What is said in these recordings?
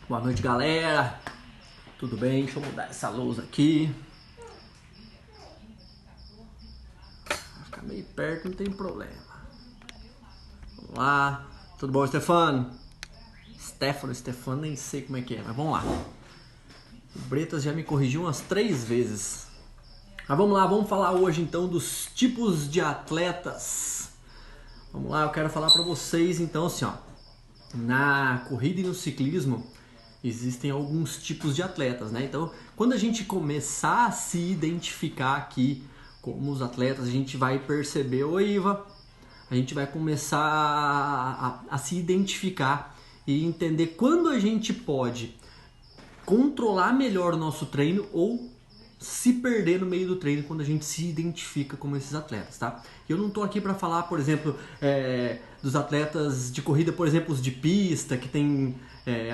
Boa noite, galera. Tudo bem? Deixa eu mudar essa luz aqui. Vai ficar meio perto, não tem problema. Vamos lá. Tudo bom, Stefano? Stefano, nem sei como é que é, mas vamos lá. O Bretas já me corrigiu umas 3 vezes. Mas vamos lá, vamos falar hoje então dos tipos de atletas. Vamos lá, eu quero falar pra vocês então assim, ó. Na corrida e no ciclismo existem alguns tipos de atletas, né? Então, quando a gente começar a se identificar aqui como os atletas, a gente vai perceber, oi Iva, a gente vai começar a se identificar e entender quando a gente pode controlar melhor o nosso treino ou se perder no meio do treino quando a gente se identifica como esses atletas, tá? Eu não tô aqui para falar, por exemplo, dos atletas de corrida, por exemplo, os de pista, que tem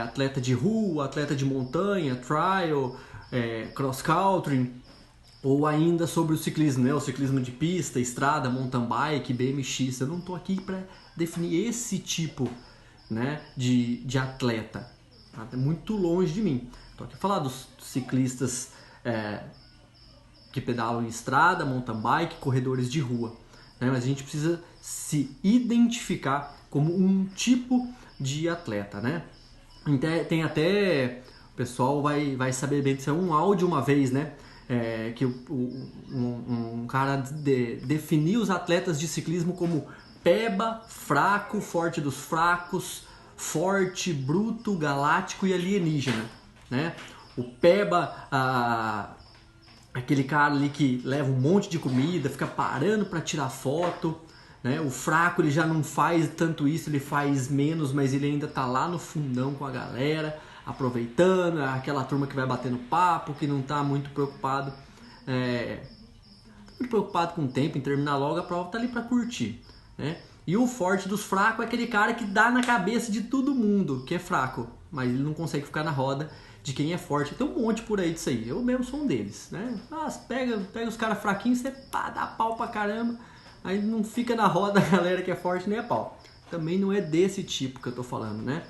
atleta de rua, atleta de montanha, trial, cross country, ou ainda sobre o ciclismo, né? O ciclismo de pista, estrada, mountain bike, BMX. Eu não tô aqui para definir esse tipo, né, de atleta. Tá? É muito longe de mim. Tô aqui para falar dos ciclistas que pedalam em estrada, mountain bike, corredores de rua. Né? Mas a gente precisa se identificar como um tipo de atleta, né? Tem até, o pessoal vai saber bem disso, é um áudio uma vez, né? Que um cara definiu os atletas de ciclismo como peba, fraco, forte dos fracos, forte, bruto, galáctico e alienígena, né? O peba, aquele cara ali que leva um monte de comida, fica parando para tirar foto, né? O fraco, ele já não faz tanto isso, ele faz menos, mas ele ainda tá lá no fundão com a galera, aproveitando, aquela turma que vai batendo papo, que não tá muito preocupado, com o tempo, em terminar logo a prova, tá ali para curtir, né? E o forte dos fracos é aquele cara que dá na cabeça de todo mundo que é fraco, mas ele não consegue ficar na roda de quem é forte. Tem um monte por aí disso aí. Eu mesmo sou um deles, né? Pega os caras fraquinhos, você dá pau pra caramba, aí não fica na roda a galera que é forte nem a pau. Também não é desse tipo que eu tô falando, né?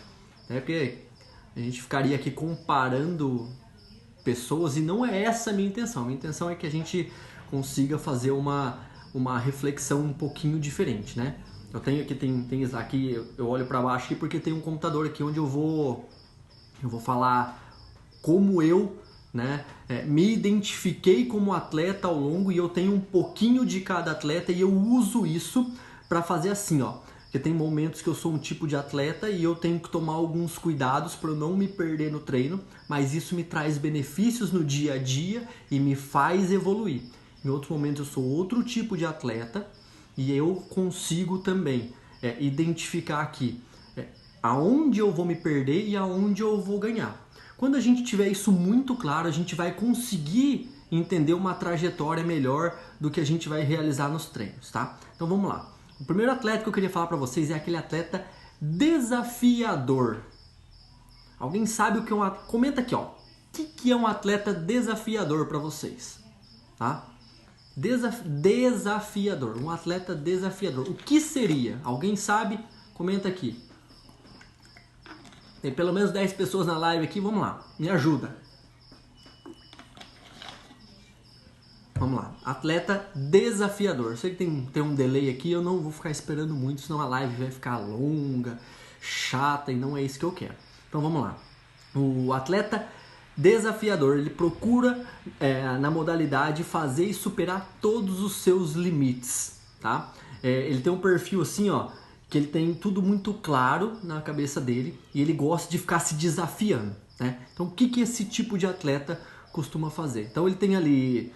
É porque a gente ficaria aqui comparando pessoas e não é essa a minha intenção. A minha intenção é que a gente consiga fazer uma reflexão um pouquinho diferente, né? Eu tenho aqui, eu olho para baixo aqui porque tem um computador aqui onde eu vou falar como eu, né, me identifiquei como atleta ao longo, e eu tenho um pouquinho de cada atleta e eu uso isso para fazer assim, ó. Porque tem momentos que eu sou um tipo de atleta e eu tenho que tomar alguns cuidados para eu não me perder no treino, mas isso me traz benefícios no dia a dia e me faz evoluir. Em outros momentos eu sou outro tipo de atleta e eu consigo também identificar aqui aonde eu vou me perder e aonde eu vou ganhar. Quando a gente tiver isso muito claro, a gente vai conseguir entender uma trajetória melhor do que a gente vai realizar nos treinos, tá? Então vamos lá. O primeiro atleta que eu queria falar para vocês é aquele atleta desafiador. Alguém sabe o que é um atleta? Comenta aqui, ó. O que é um atleta desafiador para vocês? Tá? Desafiador. Um atleta desafiador. O que seria? Alguém sabe? Comenta aqui. Tem pelo menos 10 pessoas na live aqui, vamos lá, me ajuda. Vamos lá, atleta desafiador. Eu sei que tem um delay aqui, eu não vou ficar esperando muito, senão a live vai ficar longa, chata, e não é isso que eu quero. Então vamos lá. O atleta desafiador, ele procura na modalidade fazer e superar todos os seus limites, tá? Ele tem um perfil assim, ó, que ele tem tudo muito claro na cabeça dele e ele gosta de ficar se desafiando, né? Então, o que esse tipo de atleta costuma fazer? Então, ele tem ali...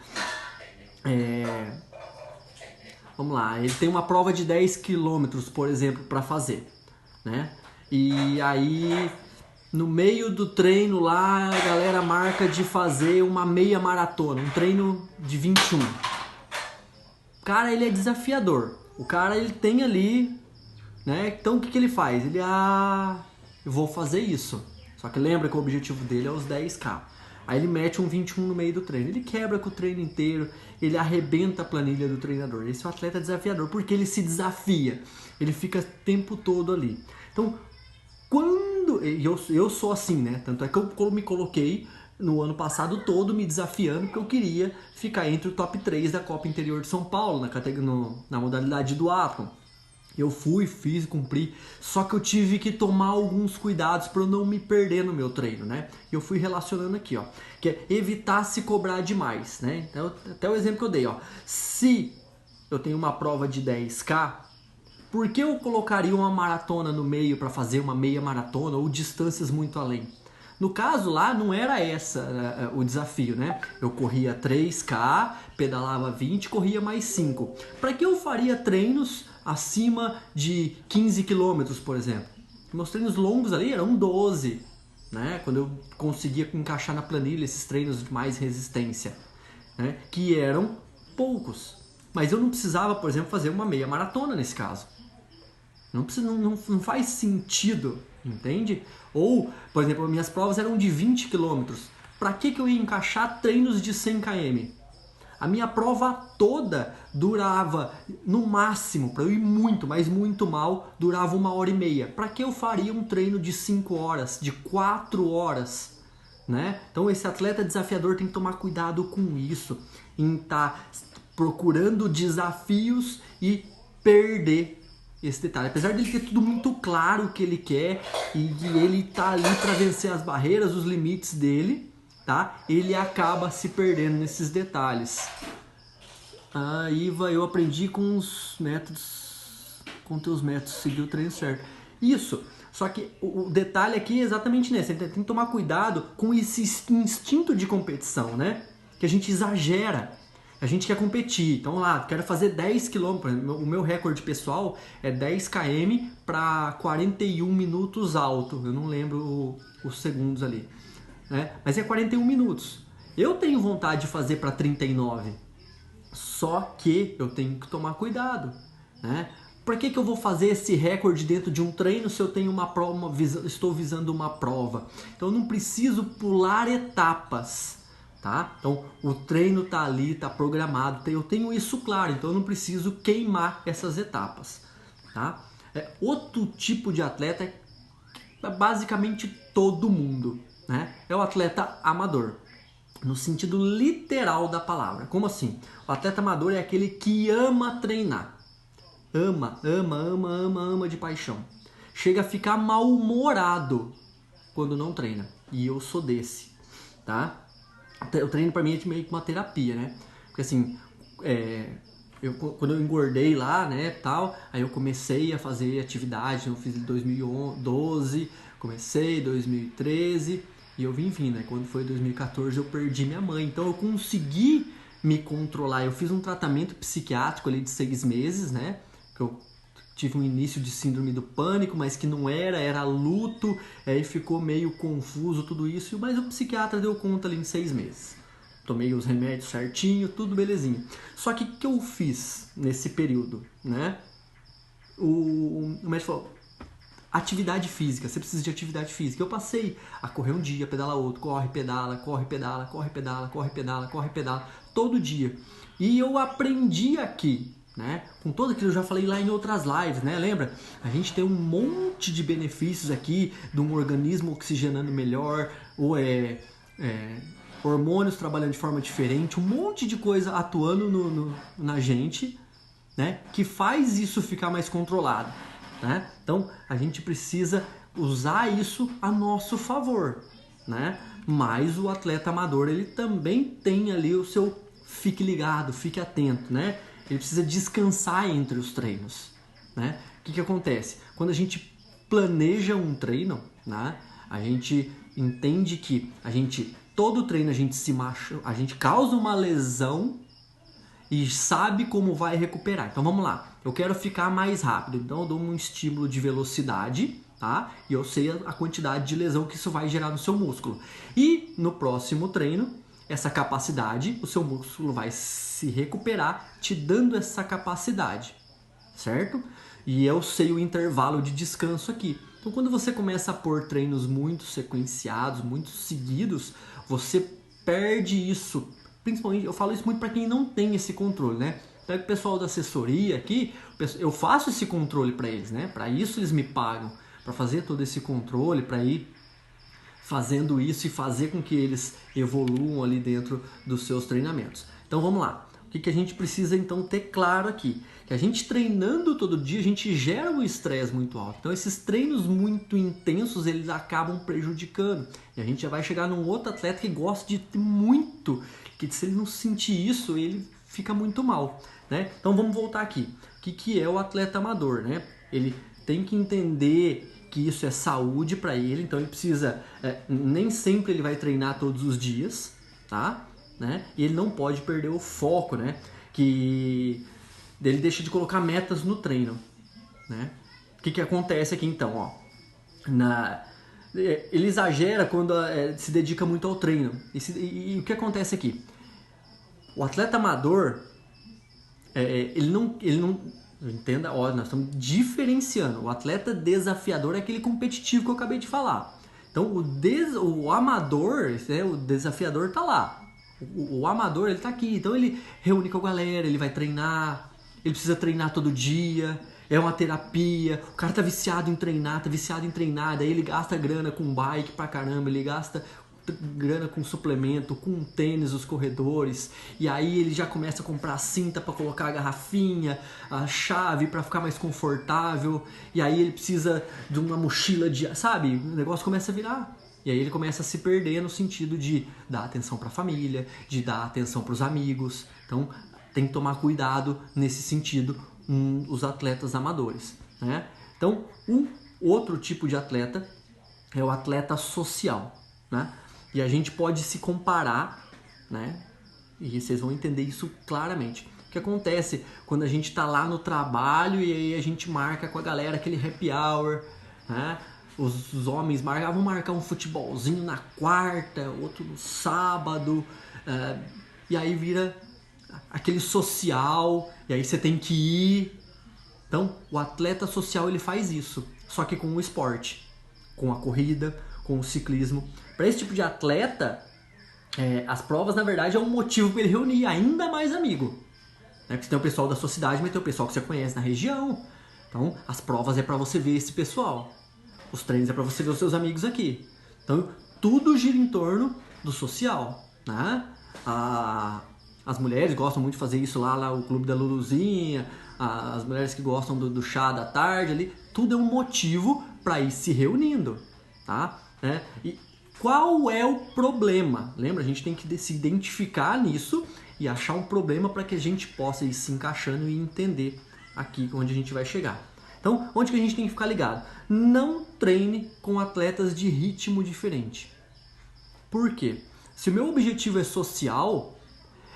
vamos lá, ele tem uma prova de 10 quilômetros, por exemplo, para fazer, né? E aí, no meio do treino lá, a galera marca de fazer uma meia maratona, um treino de 21. O cara, ele é desafiador. O cara, ele tem ali... né? Então o que ele faz? Ele, eu vou fazer isso. Só que lembra que o objetivo dele é os 10K. Aí ele mete um 21 no meio do treino. Ele quebra com o treino inteiro, ele arrebenta a planilha do treinador. Esse é o atleta desafiador, porque ele se desafia. Ele fica o tempo todo ali. Então, quando eu sou assim, né? Tanto é que eu me coloquei no ano passado todo me desafiando, porque eu queria ficar entre o top 3 da Copa Interior de São Paulo, na modalidade do Athlon. Eu fui, fiz, cumpri, só que eu tive que tomar alguns cuidados para eu não me perder no meu treino, né? Eu fui relacionando aqui, ó, que é evitar se cobrar demais, né? Então, até o exemplo que eu dei, ó, se eu tenho uma prova de 10K, por que eu colocaria uma maratona no meio para fazer uma meia maratona ou distâncias muito além? No caso lá não era essa o desafio, né? Eu corria 3K, pedalava 20, corria mais 5. Para que eu faria treinos acima de 15 quilômetros, por exemplo? Meus treinos longos ali eram 12, né? Quando eu conseguia encaixar na planilha esses treinos de mais resistência, né? Que eram poucos. Mas eu não precisava, por exemplo, fazer uma meia maratona nesse caso. Não faz sentido, entende? Ou, por exemplo, minhas provas eram de 20 quilômetros. Para que eu ia encaixar treinos de 100 km? A minha prova toda durava, no máximo, para eu ir muito, mas muito mal, durava 1h30. Para que eu faria um treino de 5 horas, de 4 horas? Né? Então esse atleta desafiador tem que tomar cuidado com isso, em estar procurando desafios e perder esse detalhe. Apesar dele ter tudo muito claro o que ele quer e que ele tá ali para vencer as barreiras, os limites dele, tá? Ele acaba se perdendo nesses detalhes. Iva, eu aprendi com os métodos, com teus métodos, seguir o treino certo. Isso. Só que o detalhe aqui é exatamente nesse. Você tem que tomar cuidado com esse instinto de competição, né? Que a gente exagera. A gente quer competir. Então lá, quero fazer 10 km. O meu recorde pessoal é 10 km para 41 minutos alto. Eu não lembro os segundos ali, né? Mas é 41 minutos. Eu tenho vontade de fazer para 39. Só que eu tenho que tomar cuidado, né? Por que eu vou fazer esse recorde dentro de um treino se eu tenho uma prova, estou visando uma prova? Então eu não preciso pular etapas, tá? Então o treino tá ali, tá programado, eu tenho isso claro, então eu não preciso queimar essas etapas, tá? Outro tipo de atleta é basicamente todo mundo, né? É o atleta amador, no sentido literal da palavra. Como assim? O atleta amador é aquele que ama treinar. Ama de paixão. Chega a ficar mal-humorado quando não treina. E eu sou desse, tá? O treino pra mim é meio que uma terapia, né? Porque assim, quando eu engordei lá, né, tal, aí eu comecei a fazer atividade, eu fiz em 2012, comecei em 2013 e eu vim vindo, né? Quando foi 2014 eu perdi minha mãe, então eu consegui me controlar. Eu fiz um tratamento psiquiátrico ali de 6 meses, né? Que eu tive um início de síndrome do pânico, mas que não era luto, aí ficou meio confuso tudo isso, mas o psiquiatra deu conta ali em 6 meses. Tomei os remédios certinho, tudo belezinha. Só que o que eu fiz nesse período, né? O médico falou, atividade física, você precisa de atividade física. Eu passei a correr um dia, pedalar outro, corre, pedala, todo dia. E eu aprendi aqui, né? Com todo aquilo que eu já falei lá em outras lives, né? Lembra? A gente tem um monte de benefícios aqui de um organismo oxigenando melhor, ou hormônios trabalhando de forma diferente, um monte de coisa atuando na gente, né? Que faz isso ficar mais controlado, né? Então a gente precisa usar isso a nosso favor, né? Mas o atleta amador, ele também tem ali o seu fique ligado, fique atento, né? Ele precisa descansar entre os treinos, né? O que acontece? Quando a gente planeja um treino, né? A gente entende que todo treino a gente se machuca, a gente causa uma lesão e sabe como vai recuperar. Então vamos lá, eu quero ficar mais rápido, então eu dou um estímulo de velocidade, tá? E eu sei a quantidade de lesão que isso vai gerar no seu músculo. E no próximo treino, essa capacidade, o seu músculo vai se recuperar, te dando essa capacidade, certo? E eu sei o intervalo de descanso aqui. Então quando você começa a pôr treinos muito sequenciados, muito seguidos, você perde isso. Principalmente, eu falo isso muito para quem não tem esse controle, né? Pega o pessoal da assessoria aqui, eu faço esse controle para eles, né? Para isso eles me pagam, para fazer todo esse controle, para ir fazendo isso e fazer com que eles evoluam ali dentro dos seus treinamentos. Então vamos lá. O que a gente precisa então ter claro aqui? Que a gente treinando todo dia, a gente gera um estresse muito alto. Então esses treinos muito intensos, eles acabam prejudicando. E a gente já vai chegar num outro atleta que gosta de ter muito, que se ele não sentir isso, ele fica muito mal, né? Então vamos voltar aqui. O que é o atleta amador, né? Ele tem que entender que isso é saúde para ele, então ele precisa, nem sempre ele vai treinar todos os dias, tá? Né? E ele não pode perder o foco, né? Que ele deixa de colocar metas no treino, né? O que acontece aqui então, ó? Ele exagera quando se dedica muito ao treino. E o que acontece aqui? O atleta amador, ele não entenda, ó, nós estamos diferenciando. O atleta desafiador é aquele competitivo que eu acabei de falar. Então o amador, o desafiador tá lá. O amador, ele tá aqui. Então ele reúne com a galera, ele vai treinar, ele precisa treinar todo dia, é uma terapia. O cara tá viciado em treinar, daí ele gasta grana com bike pra caramba, ele gasta grana com suplemento, com tênis, os corredores, e aí ele já começa a comprar cinta para colocar a garrafinha, a chave para ficar mais confortável, e aí ele precisa de uma mochila sabe, o negócio começa a virar, e aí ele começa a se perder no sentido de dar atenção para a família, de dar atenção para os amigos. Então tem que tomar cuidado nesse sentido, os atletas amadores, né? Então um outro tipo de atleta é o atleta social, né? E a gente pode se comparar, né? E vocês vão entender isso claramente. O que acontece quando a gente está lá no trabalho e aí a gente marca com a galera aquele happy hour, né? Os homens vão marcar um futebolzinho na quarta, outro no sábado, e aí vira aquele social, e aí você tem que ir. Então, o atleta social, ele faz isso, só que com o esporte, com a corrida, com o ciclismo. Para esse tipo de atleta, as provas, na verdade, é um motivo para ele reunir ainda mais amigo. Né? Porque você tem o pessoal da sua cidade, mas tem o pessoal que você conhece na região. Então, as provas é para você ver esse pessoal. Os treinos é para você ver os seus amigos aqui. Então, tudo gira em torno do social. Né? As mulheres gostam muito de fazer isso lá o Clube da Luluzinha, as mulheres que gostam do chá da tarde ali. Tudo é um motivo para ir se reunindo. Tá? Né? E qual é o problema? Lembra, a gente tem que se identificar nisso e achar um problema para que a gente possa ir se encaixando e entender aqui onde a gente vai chegar. Então, onde que a gente tem que ficar ligado? Não treine com atletas de ritmo diferente. Por quê? Se o meu objetivo é social,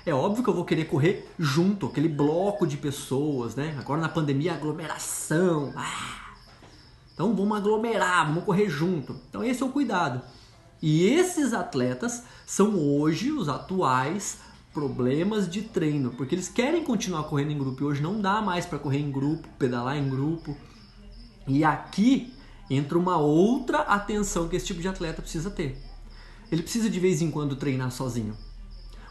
é óbvio que eu vou querer correr junto, aquele bloco de pessoas, né? Agora na pandemia, aglomeração. Então vamos aglomerar, vamos correr junto. Então esse é o cuidado. E esses atletas são hoje os atuais problemas de treino, porque eles querem continuar correndo em grupo e hoje não dá mais para correr em grupo, pedalar em grupo. E aqui entra uma outra atenção que esse tipo de atleta precisa ter. Ele precisa de vez em quando treinar sozinho.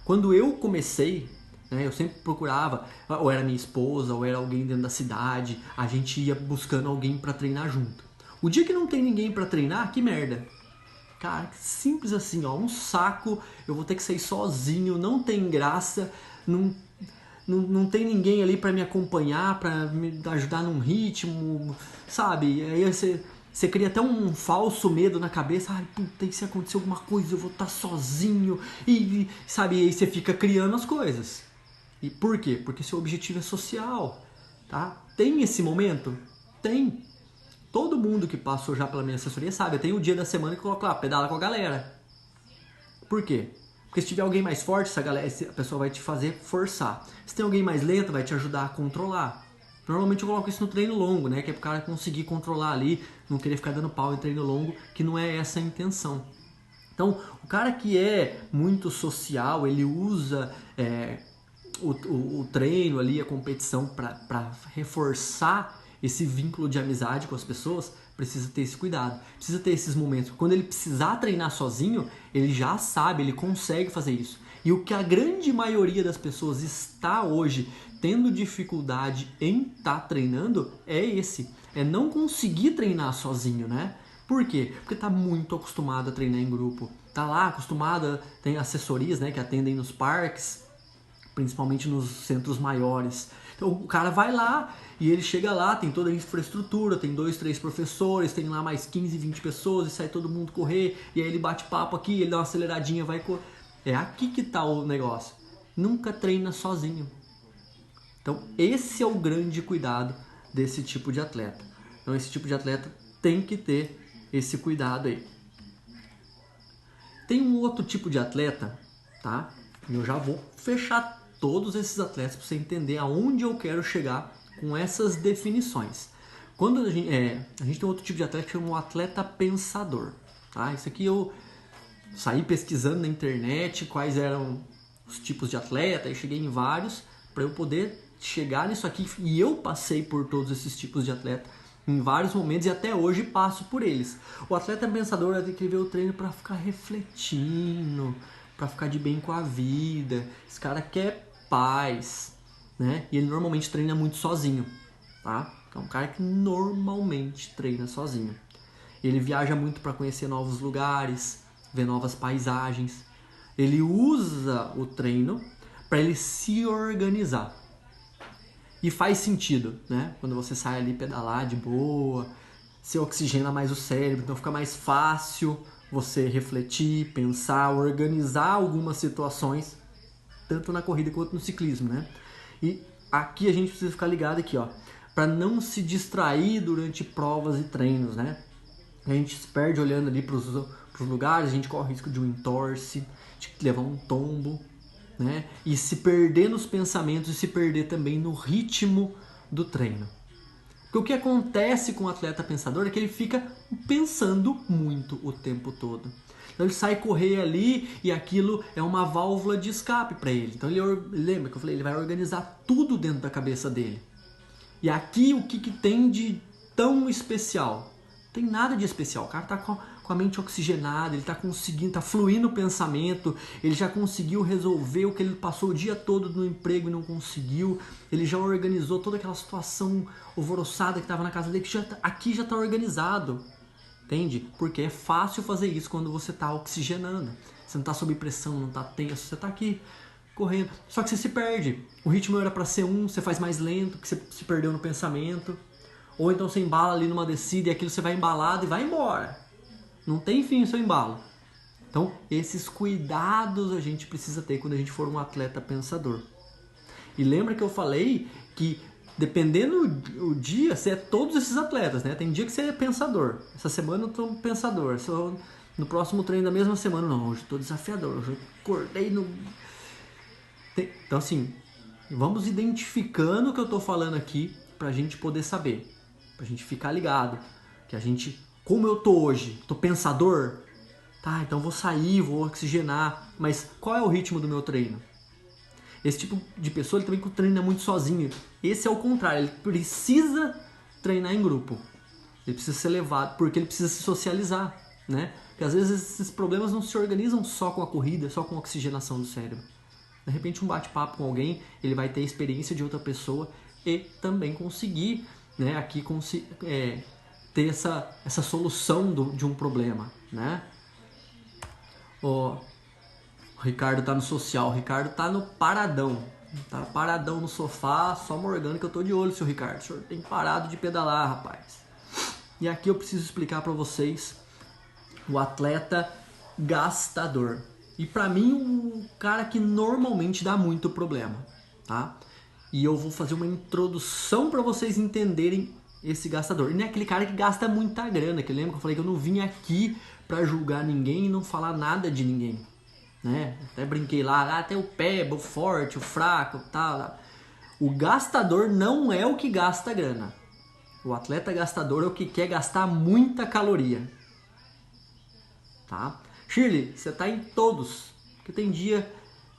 Quando eu comecei, né, eu sempre procurava, ou era minha esposa, ou era alguém dentro da cidade, a gente ia buscando alguém para treinar junto. O dia que não tem ninguém para treinar, que merda. Cara, simples assim, ó, um saco, eu vou ter que sair sozinho, não tem graça, não tem ninguém ali para me acompanhar, para me ajudar num ritmo, sabe? Aí você cria até um falso medo na cabeça, ai, puta, e se acontecer alguma coisa, eu vou estar sozinho, e sabe, aí você fica criando as coisas. E por quê? Porque seu objetivo é social, tá? Tem esse momento? Tem. Todo mundo que passou já pela minha assessoria sabe, eu tenho o dia da semana que eu coloco lá, pedala com a galera. Por quê? Porque se tiver alguém mais forte, a pessoa vai te fazer forçar. Se tem alguém mais lento, vai te ajudar a controlar. Normalmente eu coloco isso no treino longo, né? Que é pro cara conseguir controlar ali, não querer ficar dando pau em treino longo, que não é essa a intenção. Então, o cara que é muito social, ele usa o treino ali, a competição para reforçar esse vínculo de amizade com as pessoas, precisa ter esse cuidado, precisa ter esses momentos. Quando ele precisar treinar sozinho, ele já sabe, ele consegue fazer isso. E o que a grande maioria das pessoas está hoje tendo dificuldade em estar treinando é esse. é não conseguir treinar sozinho, né? Por quê? Porque tá muito acostumado a treinar em grupo. Tá lá acostumado, tem assessorias, né, que atendem nos parques, principalmente nos centros maiores. Então o cara vai lá e ele chega lá, tem toda a infraestrutura, tem 2, 3 professores, tem lá mais 15, 20 pessoas e sai todo mundo correr, e aí ele bate papo aqui, ele dá uma aceleradinha, vai correr. É aqui que tá o negócio. Nunca treina sozinho. Então esse é o grande cuidado desse tipo de atleta. Então esse tipo de atleta tem que ter esse cuidado aí. Tem um outro tipo de atleta, tá? Eu já vou fechar todos esses atletas para você entender aonde eu quero chegar com essas definições. Quando a gente tem outro tipo de atleta que chama o atleta pensador, tá? Isso aqui eu saí pesquisando na internet quais eram os tipos de atleta e cheguei em vários para eu poder chegar nisso aqui, e eu passei por todos esses tipos de atleta em vários momentos e até hoje passo por eles. O atleta pensador é que ver o treino para ficar refletindo, para ficar de bem com a vida. Esse cara quer paz, né? E ele normalmente treina muito sozinho, tá? É um cara que normalmente treina sozinho. Ele viaja muito para conhecer novos lugares, ver novas paisagens. Ele usa o treino para ele se organizar. E faz sentido, né? Quando você sai ali pedalar de boa, você oxigena mais o cérebro, então fica mais fácil você refletir, pensar, organizar algumas situações, tanto na corrida quanto no ciclismo, né? E aqui a gente precisa ficar ligado aqui, ó, para não se distrair durante provas e treinos, né? A gente se perde olhando ali para os lugares, a gente corre o risco de um entorse, de levar um tombo, né? E se perder nos pensamentos e se perder também no ritmo do treino. Porque o que acontece com o atleta pensador é que ele fica pensando muito o tempo todo. Então ele sai correr ali e aquilo é uma válvula de escape para ele. Então ele lembra que eu falei, ele vai organizar tudo dentro da cabeça dele. E aqui o que tem de tão especial? Não tem nada de especial. O cara tá com a mente oxigenada, ele tá conseguindo, tá fluindo o pensamento, ele já conseguiu resolver o que ele passou o dia todo no emprego e não conseguiu, ele já organizou toda aquela situação alvoroçada que estava na casa dele, que aqui já tá organizado, entende? Porque é fácil fazer isso quando você tá oxigenando, você não tá sob pressão, não tá tenso, você tá aqui correndo, só que você se perde, o ritmo era para ser você faz mais lento, que você se perdeu no pensamento, ou então você embala ali numa descida e aquilo você vai embalado e vai embora. Não tem fim o seu embalo. Então, esses cuidados a gente precisa ter quando a gente for um atleta pensador. E lembra que eu falei que, dependendo do dia, você é todos esses atletas, né? Tem dia que você é pensador. Essa semana eu tô pensador. No próximo treino da mesma semana, não. Hoje eu tô desafiador. Hoje eu acordei no... Então, assim, vamos identificando o que eu tô falando aqui pra gente poder saber. Pra gente ficar ligado. Que a gente... Como eu tô hoje? Tô pensador? Tá, então vou sair, vou oxigenar. Mas qual é o ritmo do meu treino? Esse tipo de pessoa, ele também treina muito sozinho. Esse é o contrário, ele precisa treinar em grupo. Ele precisa ser levado, porque ele precisa se socializar, né? Porque às vezes esses problemas não se organizam só com a corrida, só com a oxigenação do cérebro. De repente um bate-papo com alguém, ele vai ter a experiência de outra pessoa e também conseguir, né, aqui ter essa solução de um problema, né? O Ricardo tá no social, o Ricardo tá no paradão. Tá paradão no sofá, só morgando que eu tô de olho, seu Ricardo. O senhor tem parado de pedalar, rapaz. E aqui eu preciso explicar para vocês o atleta gastador. E para mim, um cara que normalmente dá muito problema, tá? E eu vou fazer uma introdução para vocês entenderem esse gastador. E não é aquele cara que gasta muita grana, que lembra que eu falei que eu não vim aqui para julgar ninguém e não falar nada de ninguém, né? Até brinquei lá, tem o pé, o forte, o fraco, tal. O gastador não é o que gasta grana. O atleta gastador é o que quer gastar muita caloria, tá? Shirley, você tá em todos, porque tem dia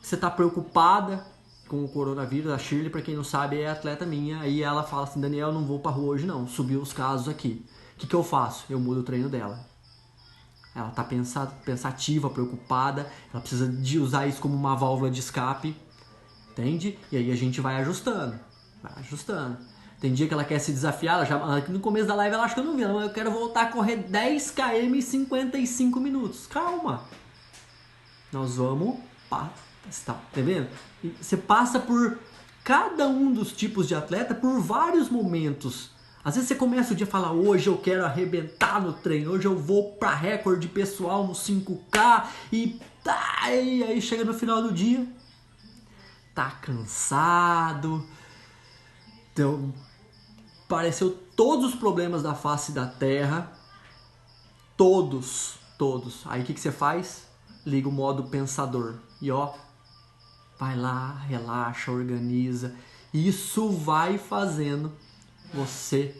que você tá preocupada com o coronavírus. A Shirley, para quem não sabe, é atleta minha. Aí ela fala assim, Daniel, não vou pra rua hoje não, subiu os casos aqui. O que eu faço? Eu mudo o treino dela. Ela tá pensativa, preocupada, ela precisa de usar isso como uma válvula de escape, entende? E aí a gente vai ajustando, Tem dia que ela quer se desafiar, ela já, no começo da live ela acha que eu não vi, eu quero voltar a correr 10 km em 55 minutos. Calma. Nós vamos, tá vendo? Você passa por cada um dos tipos de atleta por vários momentos. Às vezes você começa o dia e fala, hoje eu quero arrebentar no treino, hoje eu vou para recorde pessoal no 5K e aí chega no final do dia, tá cansado, então apareceu todos os problemas da face da terra, todos. Aí o que você faz? Liga o modo pensador e vai lá, relaxa, organiza. Isso vai fazendo você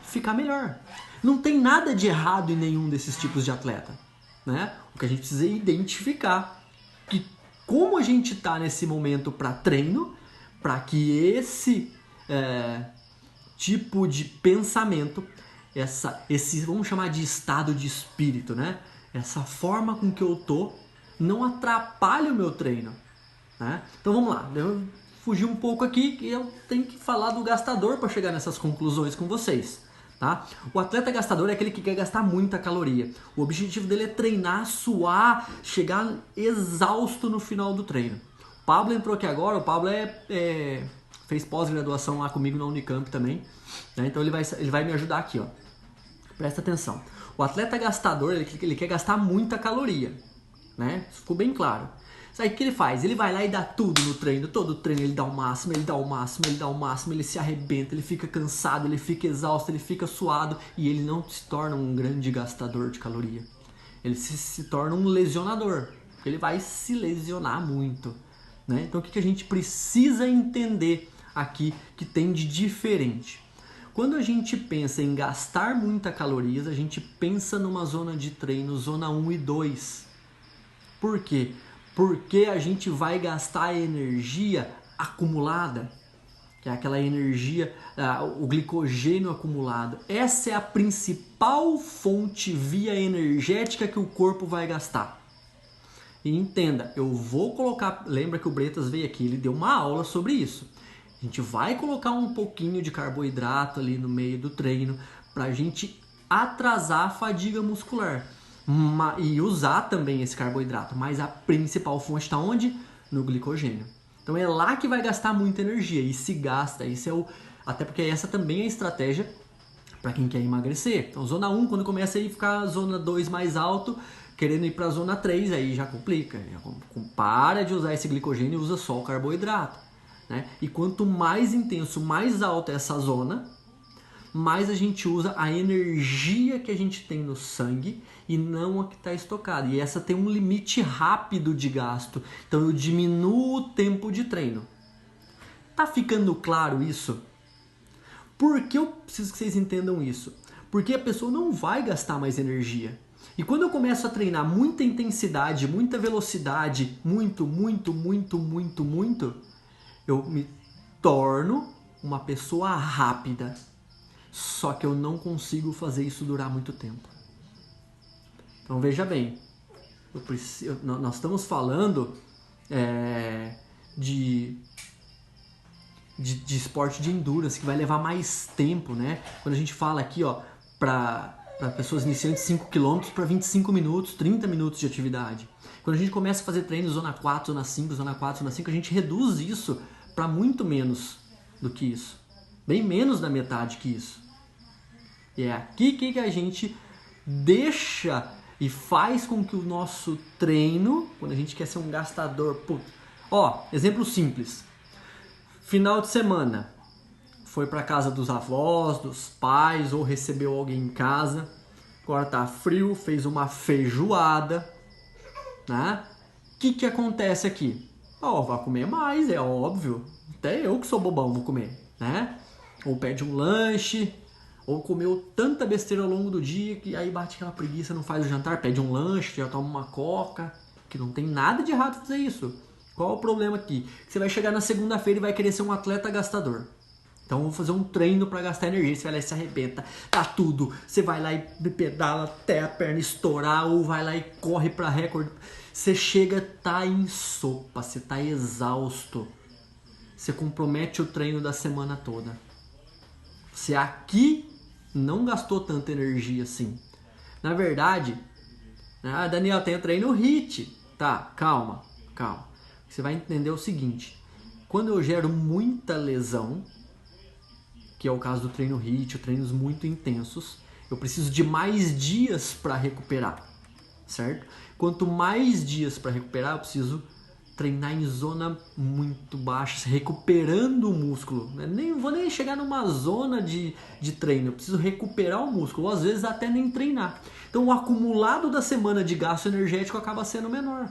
ficar melhor. Não tem nada de errado em nenhum desses tipos de atleta, né? O que a gente precisa é identificar que como a gente está nesse momento para treino, para que esse tipo de pensamento, esse vamos chamar de estado de espírito, né? Essa forma com que eu tô não atrapalhe o meu treino, né? Então vamos lá, eu fugi um pouco aqui e eu tenho que falar do gastador para chegar nessas conclusões com vocês, tá? O atleta gastador é aquele que quer gastar muita caloria. O objetivo dele é treinar, suar, chegar exausto no final do treino. O Pablo entrou aqui agora, o Pablo fez pós-graduação lá comigo na Unicamp também, né? Então ele vai me ajudar aqui, presta atenção. O atleta gastador, ele quer gastar muita caloria, né? Isso ficou bem claro. Aí o que ele faz? Ele vai lá e dá tudo no treino. Todo treino ele dá o máximo, ele se arrebenta, ele fica cansado, ele fica exausto, ele fica suado e ele não se torna um grande gastador de caloria. Ele se torna um lesionador, porque ele vai se lesionar muito, né? Então o que a gente precisa entender aqui que tem de diferente? Quando a gente pensa em gastar muita calorias, a gente pensa numa zona de treino, zona 1 e 2. Por quê? Porque a gente vai gastar energia acumulada, que é aquela energia, o glicogênio acumulado. Essa é a principal fonte via energética que o corpo vai gastar. E entenda, eu vou colocar, lembra que o Bretas veio aqui, ele deu uma aula sobre isso. A gente vai colocar um pouquinho de carboidrato ali no meio do treino para a gente atrasar a fadiga muscular. E usar também esse carboidrato, mas a principal fonte está onde? No glicogênio. Então é lá que vai gastar muita energia e se gasta, até porque essa também é a estratégia para quem quer emagrecer. Então zona 1, quando começa a ficar zona 2 mais alto, querendo ir para a zona 3, aí já complica. Para de usar esse glicogênio e usa só o carboidrato, né? E quanto mais intenso, mais alta é essa zona, mais a gente usa a energia que a gente tem no sangue e não a que está estocada. E essa tem um limite rápido de gasto. Então eu diminuo o tempo de treino. Tá ficando claro isso? Por que eu preciso que vocês entendam isso? Porque a pessoa não vai gastar mais energia. E quando eu começo a treinar muita intensidade, muita velocidade, muito, eu me torno uma pessoa rápida. Só que eu não consigo fazer isso durar muito tempo. Então veja bem, nós estamos falando de esporte de endurance, que vai levar mais tempo, né? Quando a gente fala aqui, para pessoas iniciantes 5 km para 25 minutos, 30 minutos de atividade. Quando a gente começa a fazer treino zona 4, zona 5, zona 4, zona 5, a gente reduz isso para muito menos do que isso. Bem menos da metade que isso. E é aqui que a gente deixa e faz com que o nosso treino, quando a gente quer ser um gastador... exemplo simples. Final de semana, foi para casa dos avós, dos pais, ou recebeu alguém em casa. Agora tá frio, fez uma feijoada, né? O que acontece aqui? Vai comer mais, é óbvio. Até eu que sou bobão vou comer, né? Ou pede um lanche, ou comeu tanta besteira ao longo do dia que aí bate aquela preguiça, não faz o jantar, pede um lanche, já toma uma coca, que não tem nada de errado fazer isso. Qual é o problema aqui? Você vai chegar na segunda-feira e vai querer ser um atleta gastador. Então vou fazer um treino para gastar energia, você vai lá e se arrebenta, tá tudo, você vai lá e pedala até a perna estourar, ou vai lá e corre para recorde, você chega, tá em sopa, você tá exausto, você compromete o treino da semana toda. Você aqui não gastou tanta energia assim. Na verdade, Daniel, tem treino HIIT. Tá, calma. Você vai entender o seguinte. Quando eu gero muita lesão, que é o caso do treino HIIT, treinos muito intensos, eu preciso de mais dias para recuperar, certo? Quanto mais dias para recuperar, eu preciso treinar em zona muito baixa, recuperando o músculo. Vou nem chegar numa zona de treino, eu preciso recuperar o músculo, ou às vezes até nem treinar. Então o acumulado da semana de gasto energético acaba sendo menor.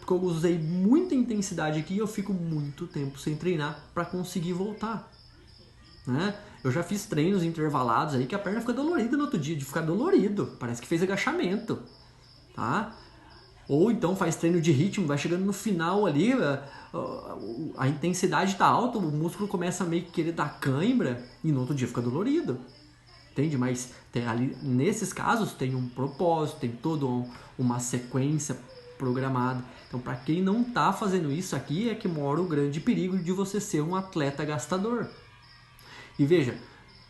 Porque eu usei muita intensidade aqui e eu fico muito tempo sem treinar para conseguir voltar. Né? Eu já fiz treinos intervalados aí que a perna fica dolorida no outro dia, de ficar dolorido, parece que fez agachamento, tá? Ou então faz treino de ritmo, vai chegando no final ali, a intensidade tá alta, o músculo começa a meio que querer dar cãibra e no outro dia fica dolorido, entende? Mas ali, nesses casos tem um propósito, tem toda uma sequência programada. Então, para quem não tá fazendo isso aqui, é que mora o grande perigo de você ser um atleta gastador. E veja,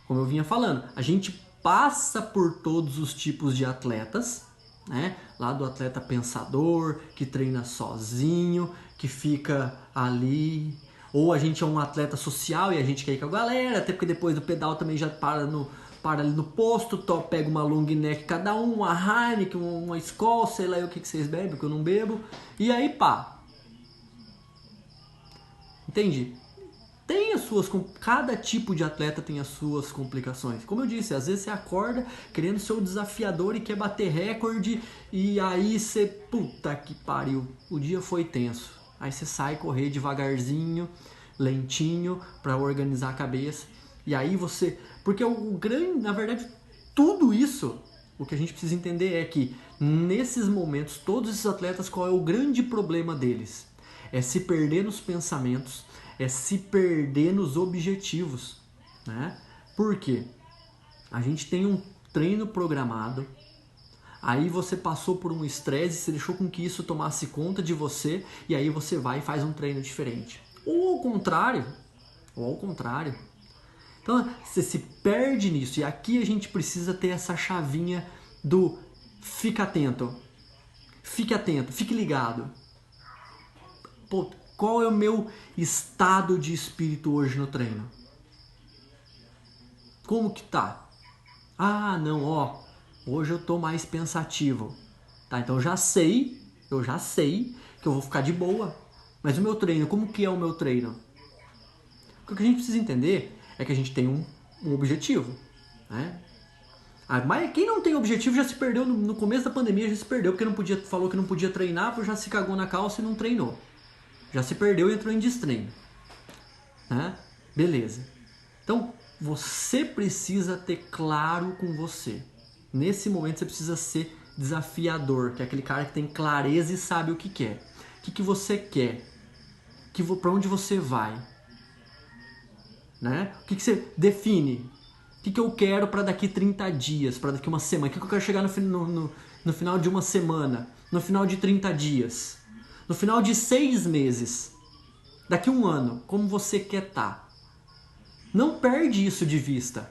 como eu vinha falando, a gente passa por todos os tipos de atletas, né? Lá do atleta pensador, que treina sozinho, que fica ali. Ou a gente é um atleta social e a gente quer ir com a galera, até porque depois do pedal também já para ali no posto, pega uma long neck cada um, uma Heineken, uma Skol, sei lá o que vocês bebem, que eu não bebo. E aí pá. Entende? Cada tipo de atleta tem as suas complicações. Como eu disse, às vezes você acorda querendo ser o desafiador e quer bater recorde e aí você, puta que pariu, o dia foi tenso. Aí você sai correr devagarzinho, lentinho, para organizar a cabeça. E aí você, porque na verdade, tudo isso, o que a gente precisa entender é que nesses momentos, todos esses atletas, qual é o grande problema deles? É se perder nos pensamentos, é se perder nos objetivos, né? Por quê? A gente tem um treino programado, aí você passou por um estresse, você deixou com que isso tomasse conta de você, e aí você vai e faz um treino diferente. Ou ao contrário. Então, você se perde nisso, e aqui a gente precisa ter essa chavinha do fique atento, fique ligado. Pô, qual é o meu estado de espírito hoje no treino? Como que tá? Ah, não, hoje eu tô mais pensativo. Tá, então eu já sei que eu vou ficar de boa. Mas o meu treino, como que é o meu treino? O que a gente precisa entender é que a gente tem um objetivo, né? Mas quem não tem objetivo já se perdeu no começo da pandemia, já se perdeu porque falou que não podia treinar, já se cagou na calça e não treinou. Já se perdeu e entrou em destreino. Né? Beleza. Então, você precisa ter claro com você. Nesse momento, você precisa ser desafiador, que é aquele cara que tem clareza e sabe o que quer. O que você quer? Para onde você vai? Né? O que você define? O que eu quero para daqui 30 dias, para daqui uma semana? O que eu quero chegar no final de uma semana? No final de 30 dias? No final de 6 meses, daqui um ano, como você quer estar? Não perde isso de vista.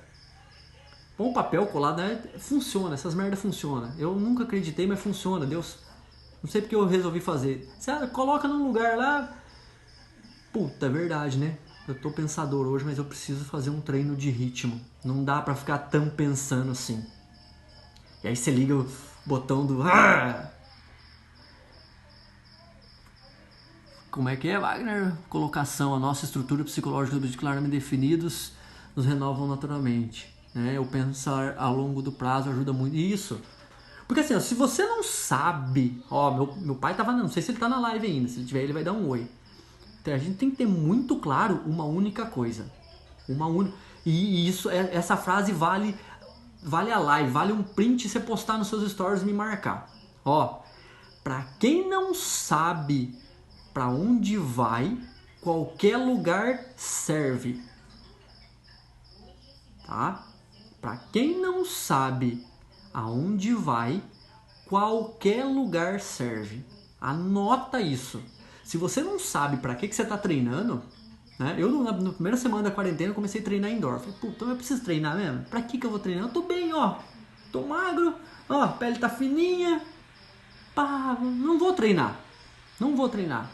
Bom, papel colado, né? Funciona, essas merdas funcionam. Eu nunca acreditei, mas funciona, Deus. Não sei porque eu resolvi fazer. Você coloca num lugar lá. Puta, é verdade, né? Eu tô pensador hoje, mas eu preciso fazer um treino de ritmo. Não dá pra ficar tão pensando assim. E aí você liga o botão do... Como é que é, Wagner? Colocação, a nossa estrutura psicológica e claramente definidos nos renovam naturalmente. Né? O pensar a longo do prazo ajuda muito. Isso. Porque assim, ó, se você não sabe... meu pai tava... Não sei se ele tá na live ainda. Se ele tiver, ele vai dar um oi. Então, a gente tem que ter muito claro uma única coisa. E isso, essa frase vale a live, vale um print você postar nos seus stories e me marcar. Pra quem não sabe... Para onde vai, qualquer lugar serve. Tá? Para quem não sabe aonde vai, qualquer lugar serve. Anota isso. Se você não sabe para que você está treinando, Né? Eu, na primeira semana da quarentena, comecei a treinar indoor. Falei, puta, eu preciso treinar mesmo? Pra que eu vou treinar? Eu tô bem, ó. Tô magro, ó, a pele tá fininha. Pá, não vou treinar. Não vou treinar.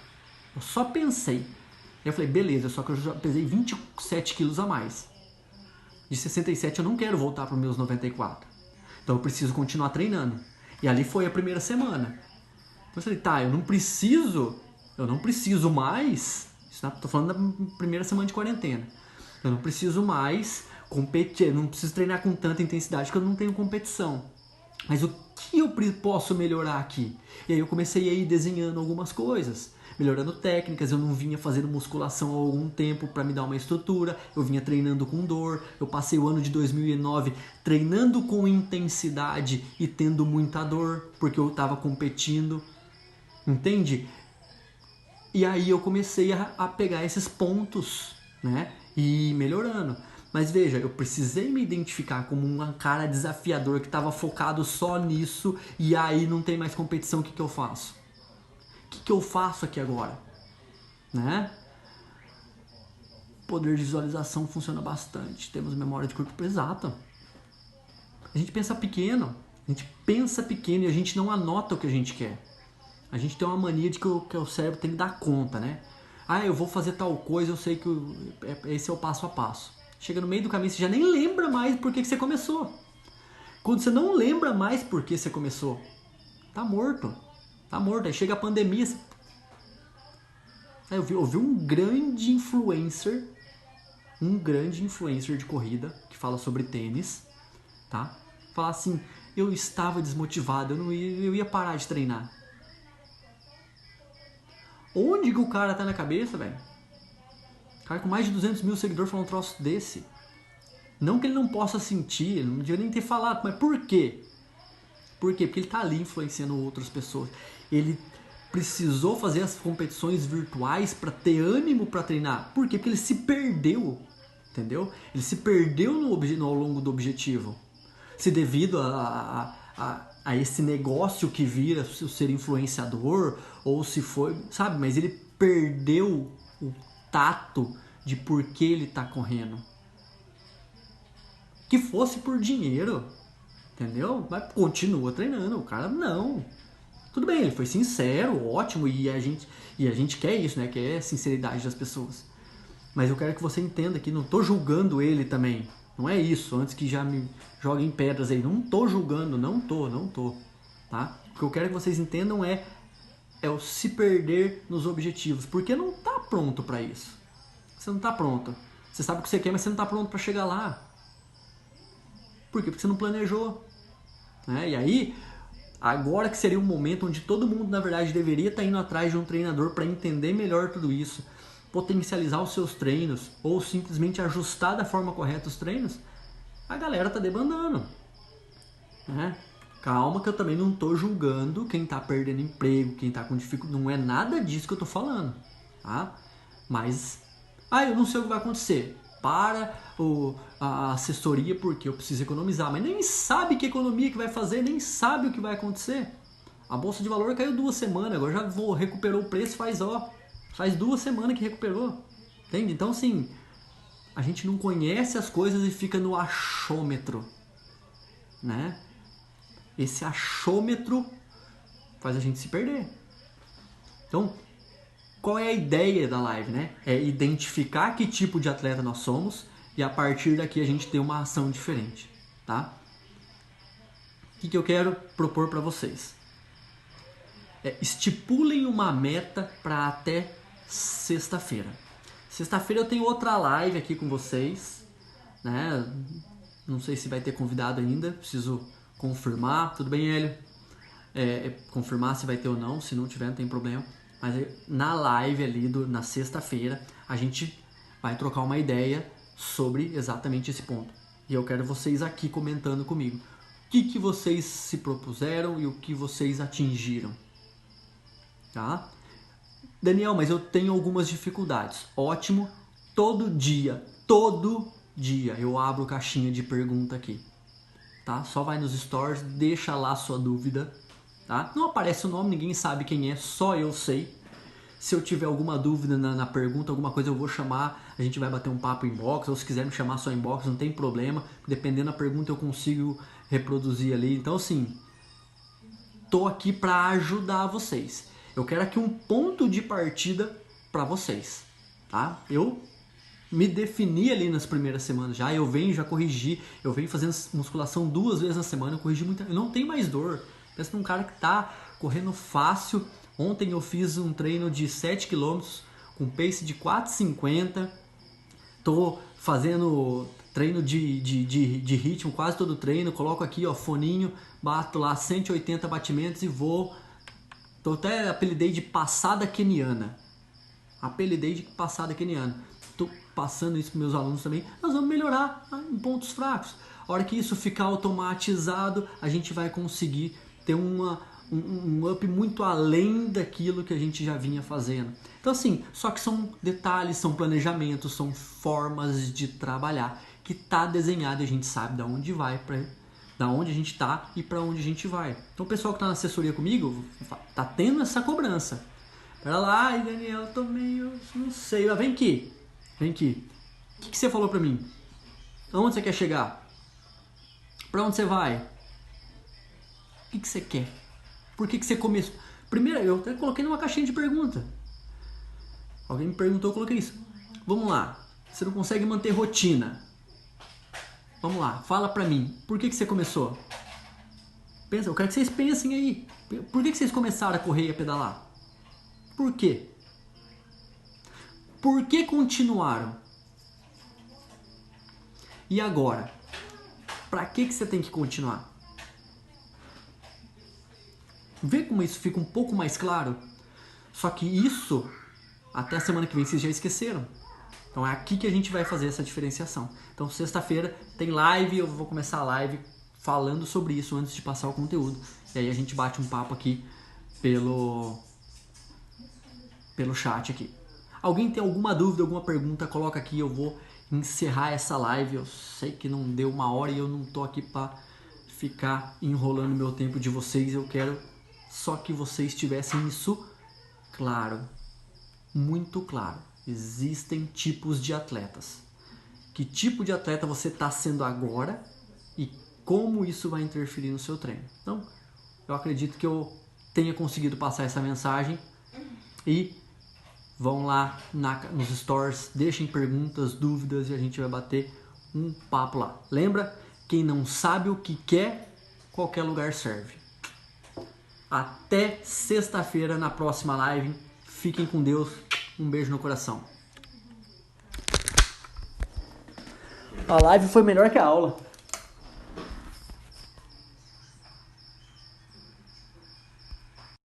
Eu só pensei. Aí eu falei, beleza, só que eu já pesei 27 quilos a mais. De 67 eu não quero voltar para os meus 94. Então eu preciso continuar treinando. E ali foi a primeira semana. Então eu falei, tá, eu não preciso mais. Tô falando da primeira semana de quarentena. Eu não preciso mais competir, eu não preciso treinar com tanta intensidade porque eu não tenho competição. Mas o que eu posso melhorar aqui? E aí eu comecei a ir desenhando algumas coisas, melhorando técnicas. Eu não vinha fazendo musculação há algum tempo para me dar uma estrutura, eu vinha treinando com dor. Eu passei o ano de 2009 treinando com intensidade e tendo muita dor, porque eu estava competindo, entende? E aí eu comecei a pegar esses pontos, né, e ir melhorando. Mas veja, eu precisei me identificar como um cara desafiador que estava focado só nisso e aí não tem mais competição. O que eu faço? O que eu faço aqui agora? Né? Poder de visualização funciona bastante. Temos memória de curto prazo. Exato. A gente pensa pequeno. E a gente não anota o que a gente quer. A gente tem uma mania de que o cérebro tem que dar conta, né? Ah, eu vou fazer tal coisa, eu sei que esse é o passo a passo. Chega no meio do caminho, você já nem lembra mais por que você começou. Quando você não lembra mais por que você começou, tá morto. Tá morto. Aí chega a pandemia. Aí eu vi um grande influencer de corrida, que fala sobre tênis, tá? Falar assim, eu estava desmotivado, eu ia parar de treinar. Onde que o cara tá na cabeça, velho? O cara com mais de 200 mil seguidores falando um troço desse. Não que ele não possa sentir, não devia nem ter falado, mas por quê? Por quê? Porque ele tá ali influenciando outras pessoas. Ele precisou fazer as competições virtuais para ter ânimo para treinar. Por quê? Porque ele se perdeu, entendeu? Ele se perdeu ao longo do objetivo. Se devido a esse negócio que vira o ser influenciador, ou se foi, sabe? Mas ele perdeu o tato de por que ele tá correndo. Que fosse por dinheiro, entendeu? Mas continua treinando, o cara não. Tudo bem, ele foi sincero, ótimo, e a gente quer isso, né? Quer a sinceridade das pessoas. Mas eu quero que você entenda que não tô julgando ele também. Não é isso, antes que já me joguem pedras aí. Não tô julgando, não tô. Tá? O que eu quero que vocês entendam é o se perder nos objetivos. Porque não tá pronto para isso. Você não tá pronto. Você sabe o que você quer, mas você não tá pronto para chegar lá. Por quê? Porque você não planejou. Né? E aí, agora que seria um momento onde todo mundo, na verdade, deveria estar indo atrás de um treinador para entender melhor tudo isso, potencializar os seus treinos ou simplesmente ajustar da forma correta os treinos, a galera tá debandando. Né? Calma que eu também não tô julgando quem tá perdendo emprego, quem tá com dificuldade. Não é nada disso que eu tô falando. Tá? Mas, eu não sei o que vai acontecer. Para a assessoria porque eu preciso economizar. Mas nem sabe que economia que vai fazer, nem sabe o que vai acontecer. A bolsa de valor caiu 2 semanas, agora já recuperou o preço, faz 2 semanas que recuperou. Entende? Então, assim, a gente não conhece as coisas e fica no achômetro. Né? Esse achômetro faz a gente se perder. Então, qual é a ideia da live, né? É identificar que tipo de atleta nós somos e a partir daqui a gente ter uma ação diferente, tá? O que eu quero propor para vocês? Estipulem uma meta para até sexta-feira. Sexta-feira eu tenho outra live aqui com vocês, né? Não sei se vai ter convidado ainda, preciso confirmar. Tudo bem, Hélio? Confirmar se vai ter ou não, se não tiver não tem problema. Mas na live ali na sexta-feira a gente vai trocar uma ideia sobre exatamente esse ponto. E eu quero vocês aqui comentando comigo. O que vocês se propuseram e o que vocês atingiram. Tá? Daniel, mas eu tenho algumas dificuldades. Ótimo, todo dia eu abro caixinha de pergunta aqui. Tá? Só vai nos stories, deixa lá sua dúvida. Tá? Não aparece o nome, ninguém sabe quem é, só eu sei. Se eu tiver alguma dúvida na pergunta, alguma coisa, eu vou chamar, a gente vai bater um papo inbox, ou se quiser me chamar só inbox, não tem problema. Dependendo da pergunta eu consigo reproduzir ali. Então assim, tô aqui para ajudar vocês. Eu quero aqui um ponto de partida para vocês, tá? Eu me defini ali nas primeiras semanas já, eu corrigi, eu venho fazendo musculação 2 vezes na semana, eu corrigi muito, eu não tenho mais dor. Pensa num cara que tá correndo fácil. Ontem eu fiz um treino de 7 km com pace de 4,50. Tô fazendo treino de ritmo, quase todo treino. Coloco aqui, ó, foninho, bato lá 180 batimentos e vou. Tô até apelidei de passada keniana. Tô passando isso para meus alunos também. Nós vamos melhorar em pontos fracos. A hora que isso ficar automatizado, a gente vai conseguir ter um up muito além daquilo que a gente já vinha fazendo. Então assim, só que são detalhes, são planejamentos, são formas de trabalhar que tá desenhado e a gente sabe da onde vai, da onde a gente tá e para onde a gente vai. Então o pessoal que tá na assessoria comigo tá tendo essa cobrança. Pera lá, ai Daniel, eu tô meio, não sei, mas vem aqui. O que você falou pra mim? Aonde você quer chegar? Pra onde você vai? O que você quer? Por que você começou? Primeiro, eu até coloquei numa caixinha de pergunta. Alguém me perguntou, eu coloquei isso. Vamos lá. Você não consegue manter rotina. Vamos lá, fala pra mim. Por que você começou? Pensa, eu quero que vocês pensem aí. Por que vocês começaram a correr e a pedalar? Por quê? Por que continuaram? E agora? Pra que você tem que continuar? Vê como isso fica um pouco mais claro? Só que isso, até a semana que vem, vocês já esqueceram. Então é aqui que a gente vai fazer essa diferenciação. Então sexta-feira tem live, eu vou começar a live falando sobre isso antes de passar o conteúdo. E aí a gente bate um papo aqui pelo chat aqui. Alguém tem alguma dúvida, alguma pergunta, coloca aqui, eu vou encerrar essa live. Eu sei que não deu 1 hora e eu não tô aqui para ficar enrolando meu tempo de vocês. Eu quero só que vocês tivessem isso claro, muito claro. Existem tipos de atletas. Que tipo de atleta você está sendo agora e como isso vai interferir no seu treino. Então, eu acredito que eu tenha conseguido passar essa mensagem e vão lá nos stories, deixem perguntas, dúvidas e a gente vai bater um papo lá. Lembra? Quem não sabe o que quer, qualquer lugar serve. Até sexta-feira na próxima live. Fiquem com Deus. Um beijo no coração. A live foi melhor que a aula.